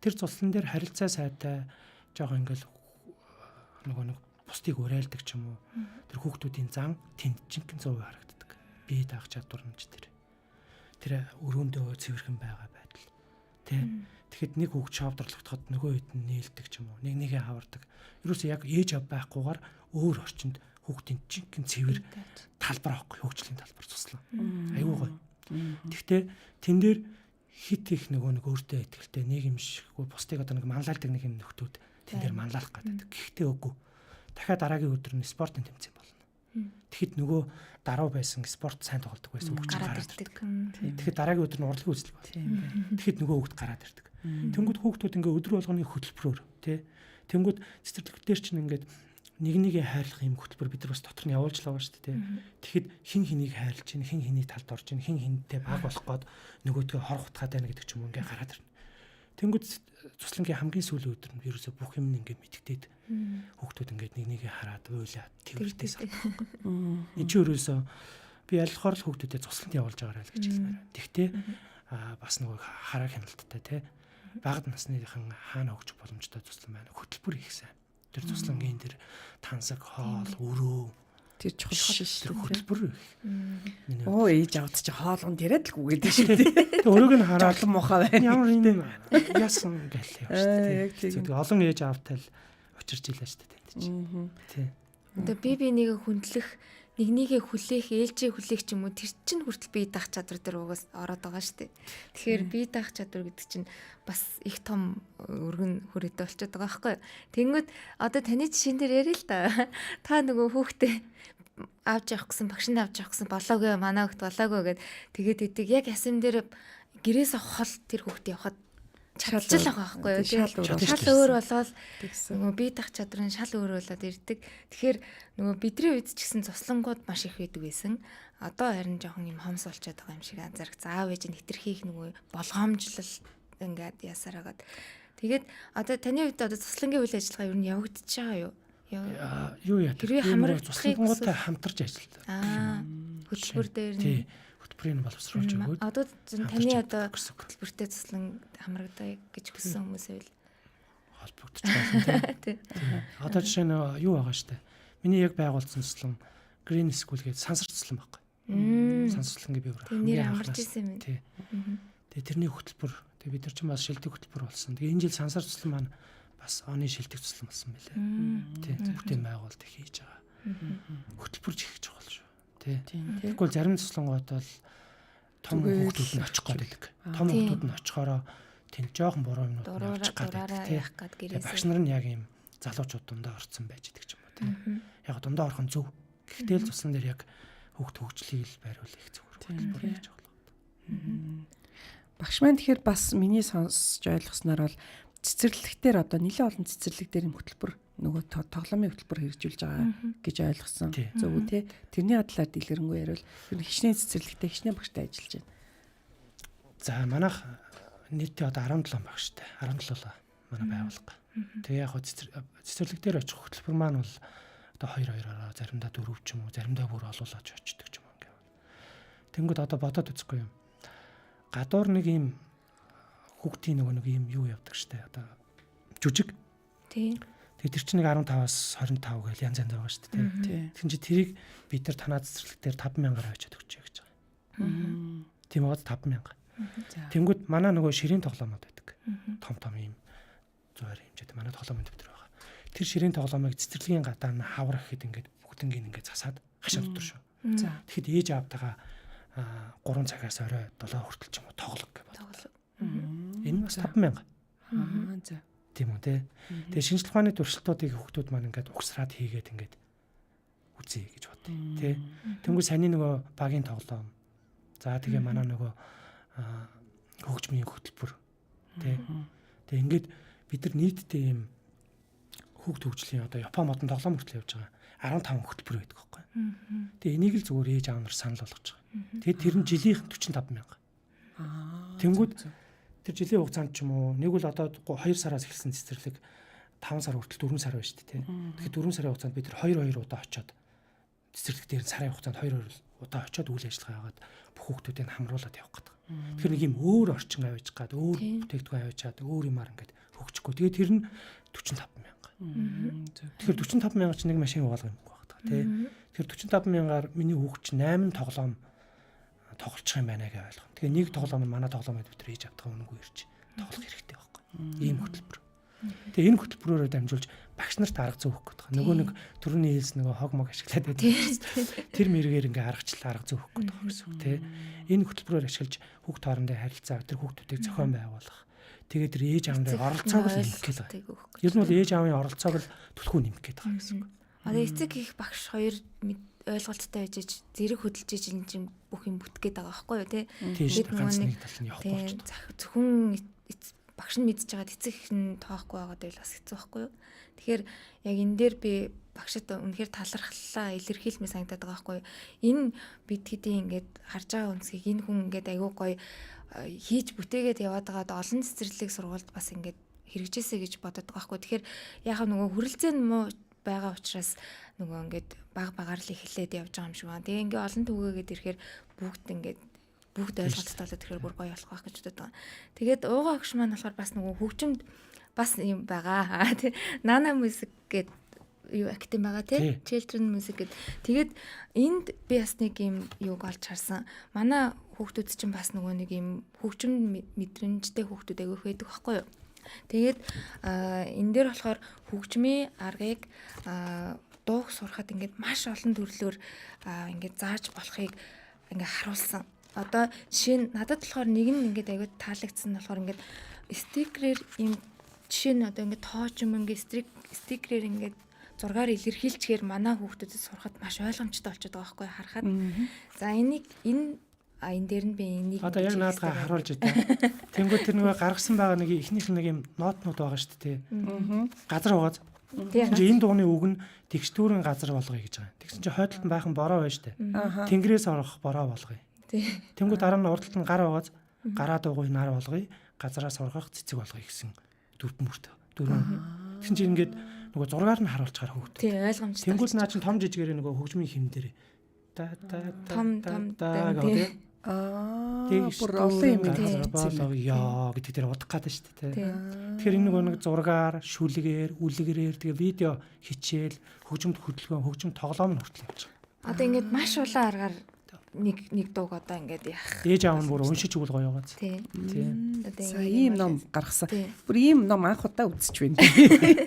Тэр цуслан дээр харилцаа сайтай жоохон ингээл нэг бусдыг уриалдаг ч юм уу. Тэр хүүхдүүдийн зан тэнд жинхэнэ 100% харагддаг. Бие даах чадвар нь ч тэр өрөөндөө цэвэрхэн байгаа байдал. Тэгэхэд нэг хүүхд шавдарлагдахад нөгөө хэд нь нээлдэг ч юм уу. Нэгээ хавардаг. Ерөөсөө яг ээж ав байхгүйгээр өөр орчинд хүүхдийн жинхэнэ цэвэр талбар авахгүй хөгжлийн талбар туслаа. Аюу гоё. Гэхдээ тэн дээр хит их нөгөө нэг өөртөө ихтэй нийгэмшгүй бусдыг одоо нэг манлайлдаг нэг юм нөхдүүд тэн дээр манлайлах гэдэг. Гэхдээ үгүй. Дахиад дараагийн өдөр нь спортын тэмцээн болно. Тэгэхэд нөгөө даруй байсан спорт сайн тоглодог байсан хүүхд гараад ирдэг. Тэгэхэд дараагийн өдөр нь урлагийн үзлэг байна. Тэгэхэд нөгөө хүүхд гараад ирдэг. Тэнгүүд хүүхдүүд ингээ өдөр болгоны хөтөлбөрөөр тий. Тэнгүүд цэцэрлэгтэр чинь ингээд нэгийг хайрлах юм хөтөлбөр бид нар бас дотор нь явуулж л байгаа шүү дээ. Тэгэхэд хин хэнийг хайрлж чинь, хин хэний талд орж чинь, хин хинтэй баг болох гээд нөгөөдгөө хор хутгаад байна гэдэг ч юм ингээ гараад ирнэ. Тэнгүүд цуслангийн хамгийн сүүлийн өдөр нь ерөөсө бүх юм ингээ мэдгдээд хүүхдүүд ингээд нэгийг хараад уйлаад тэрвэртэй санагдав. Энд чи ерөөсө би ялхаар л хүүхдүүдэд цусланд явуулж байгаарай л гэж хэлмээр. Тэгтээ бас нөгөө хараа хяналттай тий. Багад насныхан хаана хөгжих боломжтой цуслан байна. Хөтөлбөр ихсэн. Тэр цуслангийн тэр тансаг, хоол, өрөө тэр чухал шүү дээ. Хөтөлбөр их. Оо ээж авд чи хоолгонд яриад л үгээд шүү дээ. Тэг өрөөг нь хараад муухай байна. Ямар юм яасан гээл явж шүү дээ. Тэг олон ээж автай л учирч илаа шүү дээ тэнд чинь. Тий. Одоо би нэг хүндлэх нэгнийгээ хүлээх, ээлжээ хүлээх ч юм уу тэр чинь хүртэл бие даах чадвар дээр угаас ороод байгаа шүү дээ. Тэгэхээр бие даах чадвар гэдэг чинь бас их том өргөн хүрээтэй болчиход байгаа байхгүй юу. Тэнгүүд одоо таны жишээн дээр яриа л да. Та нөгөө хүүхдээ авч явах гэсэн багшинд авч явах гэсэн болоогүй манай хөлт болоогүй гэд тэгээд идэг яг ясам дээр гэрээс хол тэр хөлт явахад чадчих байгаа байхгүй юу. Шал өөр болоод нөгөө бие дах чадрын шал өөр болоод ирдэг. Тэгэхээр нөгөө бидний үед ч гэсэн цуслангууд маш их байдаг байсан. Одоо харин жоохон юм хомс болчиход байгаа юм шиг анзаарах. Заав ээж нь хитрхийх нөгөө болгоомжлол ингээд ясаар хагаад. Тэгээд одоо таны үед одоо цуслангийн үйл ажиллагаа ер нь явагдаж байгаа юу? Юу яа. Хэрвээ хамрах цуслангуудтай хамтарч ажилладаг. Хөтөлбөр дээр нь хөтөлбөрийн боловсруулж өгөөд. Одоо таны одоо хөтөлбөртэй цуслан хамрагдаа гэж хүссэн хүмүүс байл холбогдож байгаа тийм. Одоо жишээ нь юу байгаа штэ. Миний яг байгуулсан цуслан Green School гэдэг сансар цуслан байхгүй. Сансар цуслангийн би өөр. Тэрний хамарч ирсэн юм. Тий. Тэгээ тэрний хөтөлбөр. Тэгээ бид нар ч бас шилдэг хөтөлбөр болсон. Тэгээ энэ жил сансар цуслан маань бас оны шилдэг цуслан болсон байлээ. Тий. Бүтээн байгуулалт хийж байгаа. Хөтөлбөрч их чухал шүү. Тий. Тэгвэл зарим цуслангууд бол том хүүхдүүд нь очих гээд байдаг. Том хүүхдүүд нь очихороо тэнд жоохон буруу юмнууд нь очих гээд. Багш нар нь яг ийм залуучууд дундаа орцсон байж идэг ч юм уу тий. Яг дундаа орхон зөв. Гэхдээ л цуслан дээр яг хүүхд хөгжлийг л байруулах их зүгээр хөтөлбөр хийж байгаа. Багш маань тэгэхээр бас миний сонсож ойлгосноор бол цэцэрлэгтэр одоо нэлээд олон цэцэрлэг дээр юм хөтөлбөр нөгөө тоглоомын хөтөлбөр хэрэгжүүлж байгаа гэж ойлгосон. Зөв үү те? Тэрний талаар дэлгэрэнгүй ярил. Тэр хичнээн цэцэрлэгтэй хичнээн багштай ажиллаж байна. За манайх нийтдээ одоо 17 багштай. 17 манай байгууллага. Тэгээ яг цэцэрлэг дээр очих хөтөлбөр маань бол одоо 2-2-ороо заримдаа 4 ч юм уу, заримдаа бүр олуулаад очдөг ч юм ингээ. Тэнгүүд одоо бодоод үзэхгүй юм. Гадуур нэг юм хүүхдийн нэг юм юу явдаг штэ. Одоо жүжиг. Тийм. Тэгээ тэр чинь 15-аас 25 гэл янз янз байгаа штэ тий. Тэгэхээр чи тэрийг бид нар танаа цэцэрлэг дээр 5,000-аар авчиад өгчээ гэж байгаа. Тийм бод 5,000. Тэнгүүд манай нөгөө ширийн тоглоомод байдаг. Том юм зөөр хэмжээтэй манай тоглоомын дэвтэр байгаа. Тэр ширийн тоглоомыг цэцэрлэгийн гадаа нь хаврах гэхэд ингээд бүгднийг ингээд засаад хашаа дотор шүү. Тэгэхэд ээж аавтайгаа 3 цагаас орой 7 хүртэл ч юм уу тоглох гэж бодлоо. Энэ бас 5,000. За. Тийм үү те. Тэгээ шинжлэх ухааны туршилтуудыг хүүхдүүд маань ингээд угсраад хийгээд ингээд үзье гэж бодъё. Тэ. Тэнгүү саний нөгөө багийн тоглоом. За тэгээ манай нөгөө хөгжмийн хөтөлбөр. Тэ. Тэгээ ингээд бид нар нийтдээ ийм хүүхд хөгжлийн одоо Япон модон тоглоом хүртэл явж байгаа. 15 хөтөлбөр байдаг байхгүй. Тэгээ энийг л зүгээр ээж аав нар санал болгож байгаа. Тэгээ тэр нь жилийнх 45,000. Тэнгүүд тэр жилийн хугацаанд ч юм уу нэг л одоо 2 сараас эхэлсэн цэцэрлэг 5 сар хүртэл 4 сар байна шүү дээ. Тэгэхээр 4 сарын хугацаанд бид 2 удаа очиод цэцэрлэг дээр сарын хугацаанд 2 удаа очиод үйл ажиллагаа яагаад бүх хүүхдүүдийг хамруулад явах гэдэг. Тэгэхээр нэг юм өөр орчин авиж гад өөр бүтээгдэхүүн авчиад өөр юмар ингээд хөгжихгүй. Тэгээ тэр нь 45,000. Тэгэхээр 45,000 чинь нэг машин угаалга юм байна тий. Тэгэхээр 45,000-аар миний хүүхд чинь 8 тоглоом тоглолцох юм байна гэж ойлгоо. Тэгээ нэг тоглоом нь манай тоглоомд дэвтэр хийж авдаг үнэгүй ирж тоглох хэрэгтэй байхгүй. Ийм хөтөлбөр. Тэгээ энэ хөтөлбөрөөр дамжуулж багш нарт арга зүй өгөх гэдэг. Нөгөө нэг төрөний хэлс нөгөө хог мог ашиглаад байдаг. Тэр мэргээр ингээ арга зүй өгөх гэдэг гэсэн үг тий. Энэ хөтөлбөрөөр ашиглаж хүүхд хоорондын харилцаа, тэр хүүхдүүдийг зохион байгуулах. Тэгээд тэр ээж аавын оролцоог л нэмэх гээд байгаа. Ер нь бол ээж аавын оролцоог л түлхүү нэмэх гээд байгаа гэсэн үг. Одоо эцэг их багш хоёр ойлголттой байж зэрэг хөдөлж иж энэ чинь бүх юм бүтгээд байгаа байхгүй юу тий. Тэгээд нөгөө нэг тал нь явахгүй болчихсон. Зөвхөн багш нь мэдж байгаа эцэг их нь тоохгүй байгаад байл бас хэцүү байхгүй юу. Тэгэхээр яг энэ дээр би багшд үнэхээр талархлаа илэрхийлмээр санагдаад байгаа байхгүй юу. Энэ бид хэдийн ингээд харж байгаа үнсгийг энэ хүн ингээд айгүй гоё хийж бүтээгээд яваад байгаа олон цэцэрлэг сургуульд бас ингээд хэрэгжээсэй гэж бодоод байгаа байхгүй. Тэгэхээр яхаа нөгөө хүрэлцээ нь муу байгаа учраас нөгөө ингээд багаар л эхлээд явж байгаа юм шиг байна. Тэгээ ингээд олон түгээгээд ирэхээр бүгд ойлголттой болоод тэгэхээр бүр гоё болох байх гэж бодод байгаа. Тэгээд уугаа агш маань болохоор бас нөгөө хөгжимд бас юм байгаа. Тэ Nana Music гэдэг юу актив байгаа тий. Children Music гэдэг. Тэгээд энд би бас нэг юм юуг олж харсан. Манай хүүхдүүд чинь бас нөгөө нэг юм хөгжим мэдрэмжтэй хүүхдүүд айгүйх байдаг байхгүй юу? Тэгээд энэ дээр болохоор хөгжмийн аргыг дууг сурахад ингээд маш олон төрлөөр ингээд зааж болохыг ингээд харуулсан. Одоо жишээ нь надад болохоор нэг нь ингээд аягүй таалагдсан болохоор ингээд стикерээр юм жишээ нь одоо ингээд тооч юм ингээд стикерээр ингээд зургаар илэрхийлчихээр манай хүүхдүүдэд сурахад маш ойлгомжтой болчиход байгаа байхгүй харахад. За энэ дээр нь би энийг одоо яг наадгаа харуулж байгаа. Тэнгүүд тэр нөгөө гаргасан байгаа нэг ихнийх нэг юм нотнууд байгаа шүү дээ. Газар угааз. Тэгвэл энэ дууны үг нь текстурын газар болгоё гэж байгаа. Тэгсэн чинь хойдолд нь баахан бороо байна шүү дээ. Тэнгэрээс орох бороо болгоё. Тэнгүүд дараа нь урдталд нь гар угааз гараа дуугүй нар болгоё. Газараас ургах цэцэг болгоё гэсэн дөрвөн. Тэгсэн чинь ингээд нөгөө зургаар нь харуулж байгаа хүүхд. Тий ойлгомжтой. Тэнгүүд наа чинь том жижигэр нөгөө хөгжмийн хэм дээр том гэдэг. бүр олон юм яа гэдэг дээр удах гэдэг шүү дээ. Тэгэхээр энэ нэг зургаар, шүлгээр, үлгэрээр тэгээ видео хичээл, хөгжимд хөдөлгөөн, хөгжим тоглоом нь хүртэл явж байгаа. Одоо ингээд маш улаан аргаар нэг дууг одоо ингээд яах. Ээж аав нь бүр уншиж өгөл гоё байгаа. Тий. За ийм ном гаргасан. Бүр ийм ном анх удаа үзэж байна.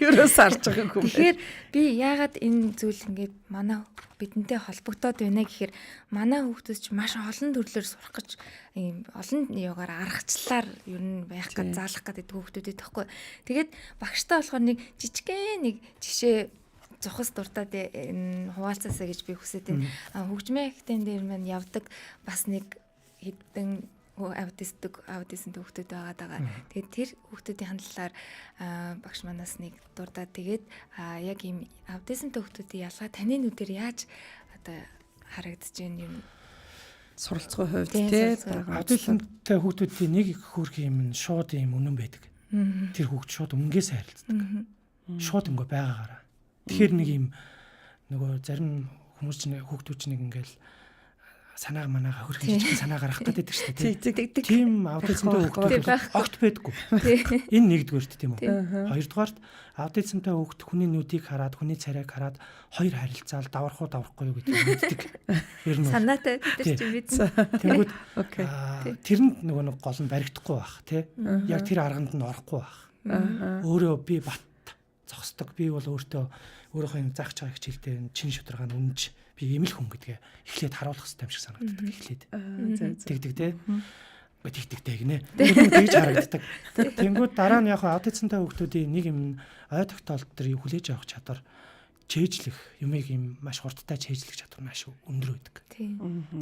Ерөөс харж байгаагүй. Тэгэхээр би яагаад энэ зүйл ингээд манай бидэнтэй холбогдоод байна гэхээр манай хүүхдүүд ч маш олон төрлөөр сурах гэж ийм олон юугаар аргачлалаар ер нь байх гэж заалах гэдэг хүүхдүүдэд тахгүй. Тэгээд багштай болохоор нэг жижигхэн нэг жишээ зохис дуртаад энэ хуваалцаасаа гэж би хүсэж байна. Хөгжмийн актын дээр маань явдаг бас нэг хэдэн аудисэнтэй хүүхдүүд байгаа. Тэгээд тэр хүүхдүүдийн талаар багш манаас нэг дурдаад тэгээд яг ийм аудисэнтэй хүүхдүүдийн ялгаа таны нүдээр яаж одоо харагдаж байна юм суралцгын хувьд тий аудисэнтэй хүүхдүүдийн нэг их хөрх юм шууд юм үнэн байдаг. Тэр хүүхд шууд өмнгээс харилцдаг. Шууд ингээ байгаагаараа. Тэгэхээр нэг юм нөгөө зарим хүмүүс чинь хүүхдүүд чинь нэг ингээл санаа манаагаа хөрхөж санаа гаргах гэдэг шүү дээ. Тийм аудизмтай хүүхдүүд огт байдаггүй. Энэ нэгдүгээрт тийм үү. Хоёрдугаарт аудизмтай хүүхд хүний нүдийг хараад, хүний царайг хараад хоёр харилцаал даврах уу даврахгүй юу гэдгийг мэддэг. Ер нь санаатай тэр чинь мэдсэн. Тэнгүүд тэрэнд нөгөө нэг гол нь баригдахгүй байх тий. Яг тэр арганд нь орохгүй байх. Өөрөө би бат зогсдог. Би бол өөрийнхөө юм заах чагаа хичээлдээ чин шударгаан үнж би ийм л хүн гэдгээ эхлээд харуулах хэрэгтэй юм шиг санагддаг. Эхлээд. Тэгдэг те. Тэгдэгтэй гинэ. Тэгж харагддаг. Тэнгүүд дараа нь яг аудицтай хүүхдүүдийн нэг юм ой тогтоолт төр хүлээж авах чадвар чэйжлэх юмыг юм маш хурдтай чэйжлэх чадвар маш өндөр байдаг.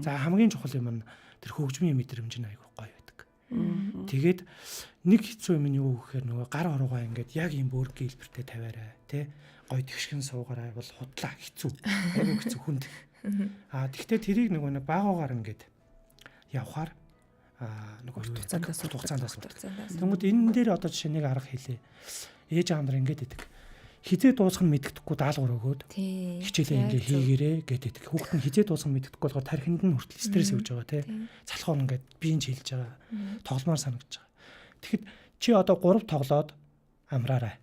За хамгийн чухал юм нь тэр хөгжмийн мэдрэмж нь айгүй гоё байдаг. Тэгээд нэг хэцүү юм нь юу гэхээр нөгөө гар оруугаа ингээд яг юм бөөр гэлбэртэй тавиараа тий гоё тэгшгэн суугаараа бол худлаа хэцүү айгүй хэцүү хүнд. Тэгтээ тэрийг нөгөө нэг баагаагаар ингээд явхаар нөгөө хугацаандаас. Тэгмэд энэ дээр одоо жишээ нэг арга хэлээ. Ээж аав нар ингээд идэг. Хизээ дуусах нь мэддэхгүй даалгавар өгөөд хичээлээ ингээ хийгээрээ гэдэг. Хүүхэд нь хизээ дуусах нь мэддэхгүй болохоор тархинд нь хүртэл стресс өгж байгаа тий. Залхуур ингээд биеийн чийлж байгаа. Тогломоор санагдаж байгаа. Тэгэхэд чи одоо 3 тоглоод амраарай.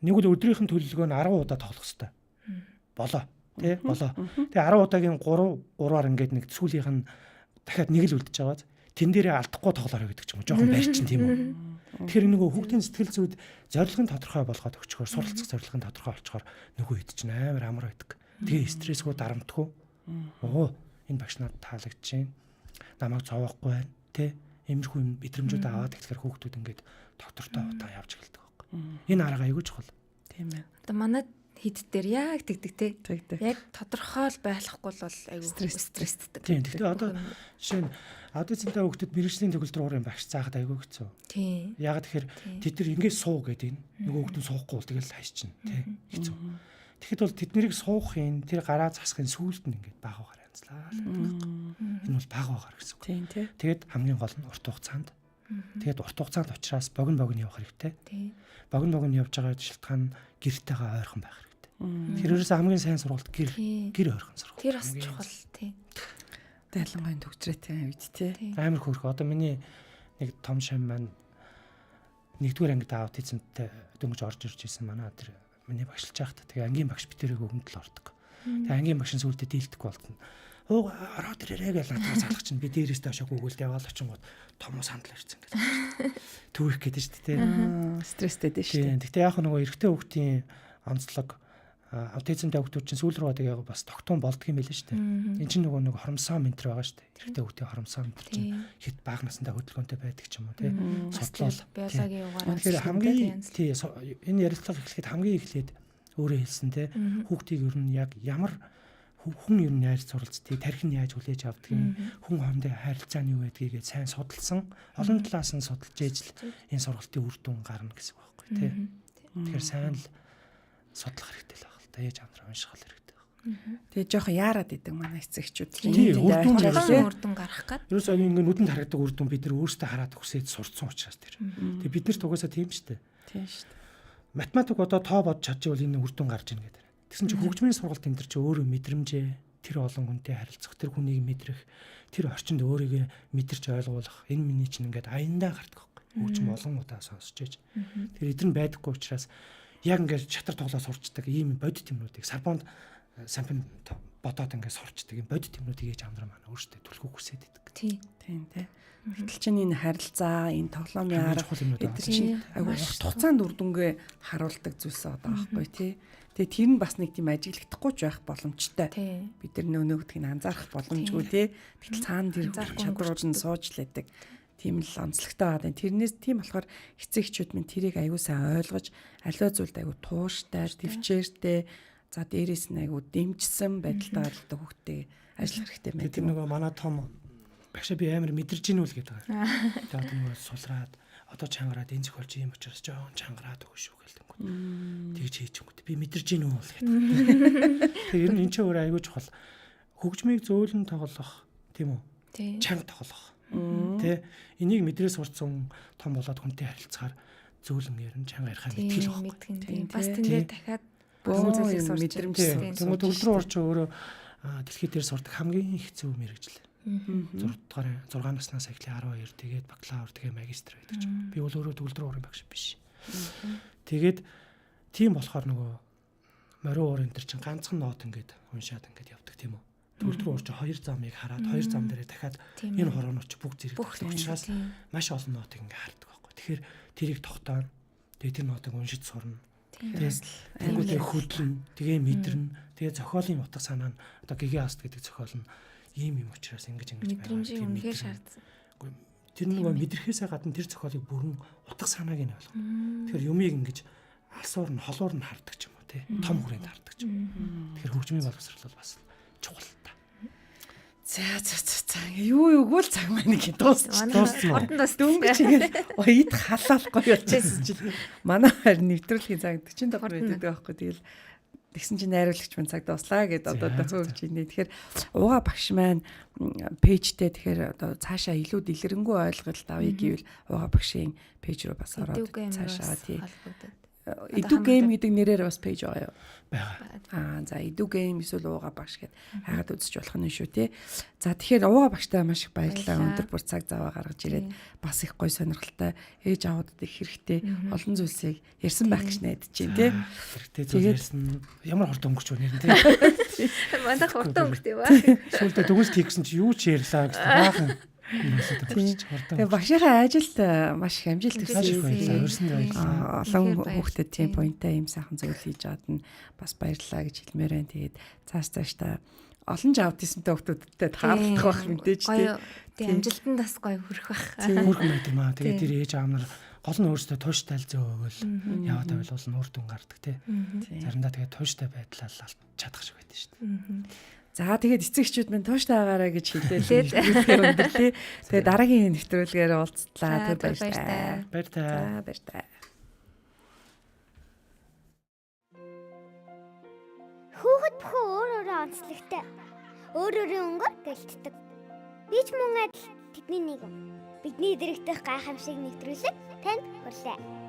Нэг л өдрийнхэн төлөвлөгөө нь 10 удаа тоглох хэрэгтэй. Болоо. Тий? Болоо. Тэгээ 10 удаагийн 3-аар ингээд нэг сүүлийнх нь дахиад нэг л үлдчихэж байгаа. Тэн дээрээ алдахгүй тоглоорой гэдэг ч юм уу. Жохон барьчин тийм үү. Тэгэхээр нөгөө хүүхдийн сэтгэл зүйд зорилгын тодорхой болгоод өгчгөөр суралцах зорилгын тодорхой болчгоор нөгөө хэд ч амар амар байдаг. Тэгээ стрессгүй дарамтгүй. Энэ багш надад таалагдчихээн. Намайг зовоохгүй байна. Тэ? Иймэрхүү юм мэдрэмжүүд аваад тэгэхээр хүүхдүүд ингээд доктортой удаа явж эхэлдэг байхгүй. Энэ арга аягүй чухал. Тийм ээ. Одоо манад хит дээр яг тэгдэг те. Яг тодорхой байлахгүй бол аягүй стресстэй. Тийм. Тэгэхээр одоо жишээ нь аудицтай хүүхдүүд мэрэгжлийн төгөлдрөөр юм багш заахад аягүй хэцүү. Тийм. Яг тэгэхээр тэд нар ингээд суу гэдэг энэ нөгөө хүүхдүүд суухгүй бол тэгэл хайшчин тий. Хэцүү. Тэгэхэд бол тэднийг суухын тэр гараа засахын сүүлд нь ингээд баагаар янзлаа. Энэ бол баагаар гэсэн үг. Тийм тий. Тэгээд хамгийн гол нь урт хугацаанд. Тэгээд урт хугацаанд учраас богино явах хэрэгтэй. Тийм. Богино явж байгаа шалтгаан гэртээгээ ойрхон байх хэрэгтэй. Тэр ерөөсөө хамгийн сайн сургалт гэр ойрхон сургалт. Тэр бас чухал тийм. Ялангуяа төгжрээтэй үед тий. Амар хөөрхө. Одоо миний нэг том шам маань нэгдүгээр ангид аутизмтай дөнгөж орж ирж ирсэн манай тэр миний багшлж байхад тэгээ ангийн багш битэрэг өгөнд л ордог. Тэгээ ангийн багш нь сүулдэ дийлдэхгүй болтно. Ороод ирээрээ гэж надад залах чинь би дээрээс доошоо гүгэлд яваал очингууд том сандал ирсэн гэдэг. Түүх гэдэг шүү дээ. Стресстэй дээ шүү дээ. Гэхдээ яг нөгөө эрэгтэй хүүхдийн онцлог аутизмтай хүүхдүүд чинь сүүл рүү тэгээ бас тогтун болдго юм байл шүү дээ. Энд чинь нөгөө нэг хоромсоо ментор байгаа шүү дээ. Эрэгтэй хүүхдийн хоромсоо ментор чинь хэд бага насндаа хөдөлгөөнтэй байдаг ч юм уу тий. Судлал биологийн угаараа. Тэгэхээр хамгийн энэ ярилцлага эхлэхэд хамгийн эхлээд Өөрөө хэлсэн те хүүхдийг ер нь яг ямар хүн ер нь яаж суралцдгийг, тархин яаж хүлээж авдгийг, хүн хоорондын харилцааны юу байдгийг сайн судалсан, олон талаас нь судалж ээж л энэ сургалтын үр дүн гарна гэсэн үг байхгүй тий. Тэгэхээр сайн л судлах хэрэгтэй л байна л да. Ээж авдраа унших хэрэгтэй байна. Тэгээ жоохон яарад идэг манай эцэгчүүд. Үр дүн гарах гээд. Ерөөсөө ингэ нүдэнд харагдаг үр дүн бид нар өөрсдөө хараад өгсөд сурцсан учраас тэр. Тэгээ бид нарт угаасаа тийм шүү дээ. Тийм шүү дээ. Математик одоо тоо бодож чадчихвал энэ үр дүн гарч ийн гэдэг. Тэгсэн чинь хөгжмийн сургалт энэ төр чи өөрөө мэдрэмжээ, тэр олон хүнтэй харилцах, тэр хүнийг мэдрэх, тэр орчинд өөрийгөө мэдэрч ойлгуулах энэ миний чинь ингээд аяндаа гардаг байхгүй. Хөгжим олон удаа сонсч ээж. Тэр эдэр нь байдаггүй учраас яг ингээд чатар тоглоо сурчдаг ийм бодит юмнуудыг Сорбонд сампин бодоод ингээд сурчдаг ийм бодит юмнуудыг ээж амдраа манай өөртөө түлхүү хүсээд идэг. Тийм тий. Гэтэл чинь энэ харилцаа, энэ тоглоомын арга эдгээр чинь айгуу урт хугацаанд үр дүнгээ харуулдаг зүйлс одоо байхгүй тий. Тэгээ тэр нь бас нэг тийм ажиглахдахгүй ч байх боломжтой. Бид нар нөгөөдгийг анзаарах боломжгүй тий. Тэгтэл цаана тэр чадварууд нь сууж лээдэг. Тийм л онцлогтой байгаа. Тэрнээс тийм болохоор эцэгчүүд минь тэрийг аюу сайн ойлгож аливаа зүйлд аюу тууштай, төвчээртэй, за дээрээс нь аюу дэмжсэн байдалтай болдог хүүхдээ ажиллах хэрэгтэй байна. Тэр нөгөө манай том багшаа би амар мэдэрж гинүү л гэдэг. Тэгээд одоо нөгөө сулраад одоо чангараад энэ зохиолч ийм учраас жоон чангараад өгөө шүү гэлтэнгүү. Тэгж хийчихгүй. Би мэдэрж гинүү л гэдэг. Тэр энэ ч өөр аягүй чухал. Хөгжмийг зөөлөн тоглох тийм үү? Чанга тоглох. Тэ энийг мэдрээ сурцсан том болоод хүнтэй харилцахаар зөөлөн ярин чанга ярихаа мэдгэл баг. Бас тэндээ дахиад зүйлийг сурч мэдрэмжтэй. Тэгмээ төгөл рүү орч өөрөө дэлхий дээр сурдаг хамгийн хэцүү мэргэжил. 6 наснаас эхлээ 12 тэгээд бакалавр тэгээд магистр байдаг ч. Би бол өөрөө төгөл рүү орсон багш биш. Тэгээд тийм болохоор нөгөө мориу уур энэ төр чинь ганцхан ноот ингээд уншаад ингээд явдаг тийм үү. Төгөл рүү орж 2 замыг хараад 2 зам дээрээ дахиад энэ хороонооч бүгд зэрэг учраас маш олон ноотыг ингээд хардаг байхгүй. Тэгэхээр тэрийг тогтооно. Тэгээд тэр ноотыг уншиж сурна. Тэгээд ангиулыг хөдлөн, тэгээ мэдэрнэ. Тэгээ зохиолын утга санаа нь одоо гигээ аст гэдэг зохиол нь ийм юм учраас ингэж байгаа. Мэдрэмжийг үнэхээр шаардсан. Тэр нөгөө мэдрэхээсээ гадна тэр зохиолыг бүрэн утга санааг нь ойлгох. Тэгэхээр юмыг ингэж алсуур нь холуур нь хардаг ч юм уу тий. Том хүрээнд хардаг ч юм. Тэгэхээр хөгжмийн боловсрол бол бас чухал та. За юу өгөөл цаг маань ингэ дуусчихсан. Дөнгөж ингэ ид халаалахгүй болчихсон чинь манай хоёр нэвтрүүлгийн цаг 45 минут байдаг байхгүй. Тэгэл тэгсэн чинь найруулагч маань цаг дуслаа гэдээ одоо дацууж байна. Тэгэхээр ууга багш маань пэйжтэй тэгэхээр одоо цаашаа илүү дэлгэрэнгүй ойлголт авъя гэвэл ууга багшийн пэйж рүү бас ороод цаашаа тий. Иду гейм гэдэг нэрээр бас пэйж байгаа юу? Байгаа. За иду гейм эсвэл ууга багш гэд хагаад үзэж болох нь шүү тий. За тэгэхээр ууга багштай маш их баярлалаа. Өндөр бүр цаг зав гаргаж ирээд бас их гой сонирхолтой ээж аавуудад их хэрэгтэй олон зүйлсийг ярьсан байх гэж найдаж байна тий. Хэрэгтэй зүйл ярьсан. Ямар хурд өнгөрч байна тий. Манай хурд өнгөрт юм аа. Сүүлдээ дүгнэлт хийгсэн чи юу ч ярьлаа гэж баахан. Тэгээ багшийнхаа ажилд маш их амжилт хүсье. Олон хүүхдэд тийм поинттай юм сайхан зүйл хийж аваад нь бас баярлалаа гэж хэлмээр байна. Тэгээд цааш олон ч аутизмтай хүүхдүүдтэй таалагдах байх мэдээж тийм амжилтанд бас гоё хүрэх байх. Хүрэх мэт юм аа. Тэгээд тэр ээж аав нар гол нь өөрсдөө тууштай л зөө өгөөл яваад байвал бол нүүр дүн гардаг тий. Заримдаа тэгээд тууштай байдлаа л чадах шиг байдаг шүү дээ. За тэгээд эцэгчүүд минь тууштай байгаарай гэж хэлээд өндөрлөө. Тэгээд дараагийн нэвтрүүлгээр уулзлаа. Тэр баярлалаа. Баярлалаа. Баярлалаа. Хүүхэд бүхэн өөрөөрөө онцлогтой. Өөрөөрөө өнгөөр гэлтдэг. Би ч мөн адил тэдний нэг юм. Бидний дэрэгдэх гайхамшиг нэвтрүүлэг танд хүрэлээ.